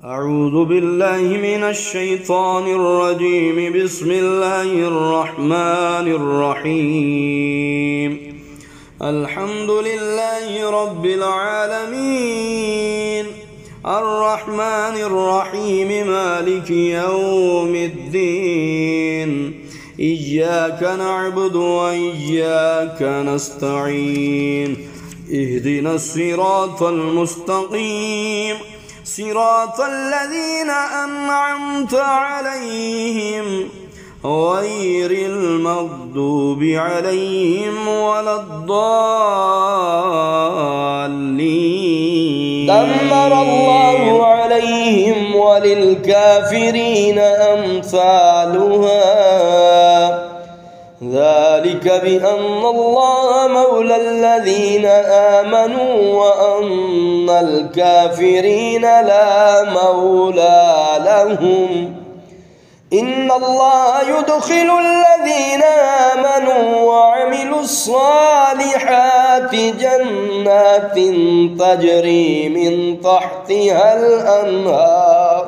أعوذ بالله من الشيطان الرجيم. بسم الله الرحمن الرحيم. الحمد لله رب العالمين، الرحمن الرحيم، مالك يوم الدين. إياك نعبد وإياك نستعين. اهدنا الصراط المستقيم، صراط الذين أنعمت عليهم غير المغضوب عليهم ولا الضالين. دمر الله عليهم وللكافرين أمثالها، ذلك بأن الله مولى الذين آمنوا وأن الكافرين لا مولى لهم. إن الله يدخل الذين آمنوا وعملوا الصالحات جنات تجري من تحتها الأنهار،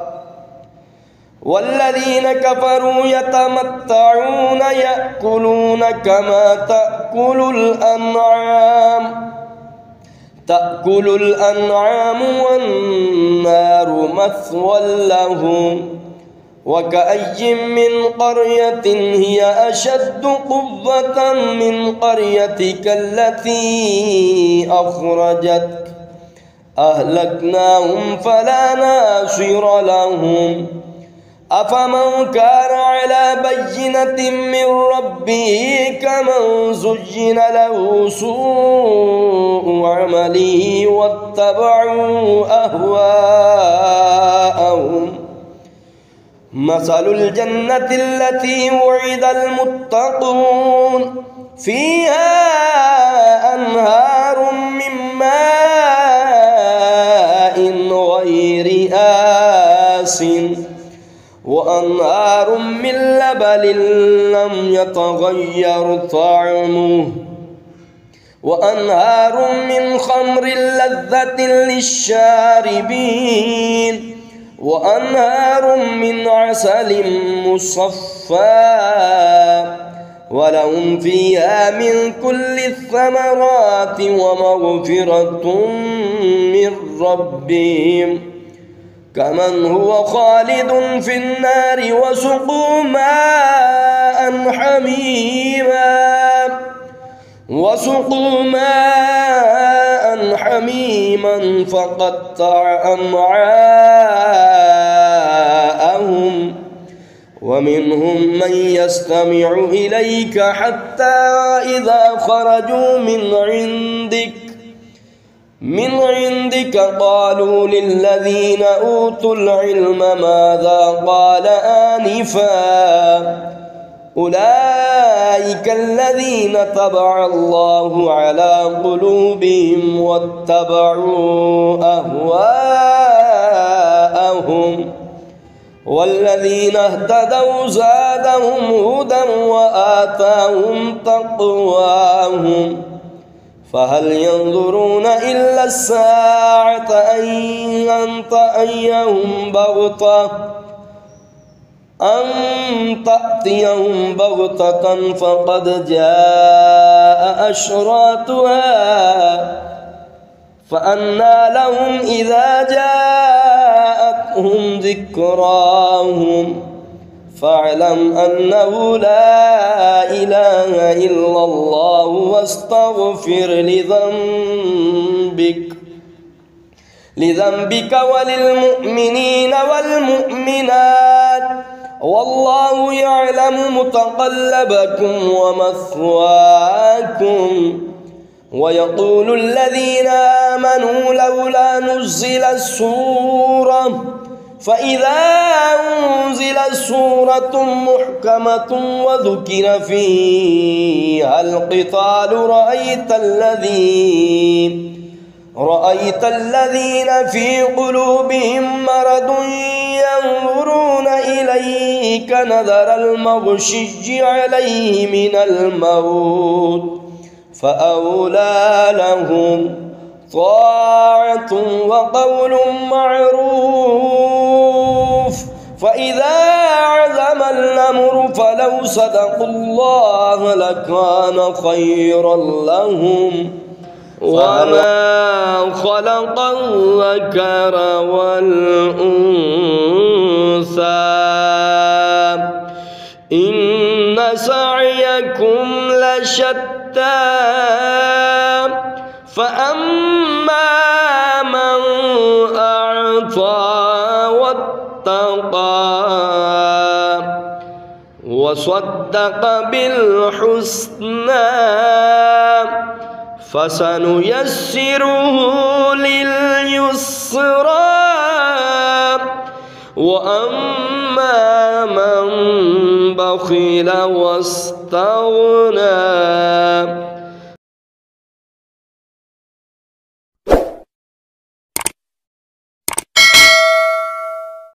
والذين كفروا يتمتعون يأكلون كما تأكل الأنعام والنار مثوى لهم. وكأي من قرية هي أشد قوة من قريتك التي أخرجتك أهلكناهم فلا ناصر لهم. أفمن كان على بينة من ربه كمن زين له سوء عمله واتبعوا أهواءهم. مثل الجنة التي وعد المتقون فيها أنهار من ماء غير آسن وأنهار من لبن لم يتغير طعمه وأنهار من خمر لذة للشاربين وأنهار من عسل مصفى ولهم فيها من كل الثمرات ومغفرة من ربهم كمن هو خالد في النار وسقوا ماء حميما فقطع أمعاءهم. ومنهم من يستمع إليك حتى إذا خرجوا من عندك قالوا للذين أوتوا العلم ماذا قال آنفا أولئك الذين طبع الله على قلوبهم واتبعوا أهواءهم. والذين اهتدوا زادهم هدى وآتاهم تقواهم. فهل ينظرون إلا الساعة أن تأتيهم بغتة فقد جاء أشراطها فأنى لهم إذا جاءتهم ذكراهم. فاعلم أنه لا إله إلا الله واستغفر لذنبك وللمؤمنين والمؤمنات والله يعلم متقلبكم ومثواكم. ويقول الذين آمنوا لولا نزلت سورة فإذا أنزلت سورة محكمة وذكر فيها القتال رأيت الذين في قلوبهم مرض ينظرون إليك نظر المغشي عليه من الموت فأولى لهم طاعة وقول معروف فإذا عزم الأمر فلو صدقوا الله لكان خيرا لهم وما خلق الذكر والأنثى إن سعيكم لشتى فأما من أعطى واتقى وصدق بالحسنى فسنيسره لليسرى وأما من بخل واستغنى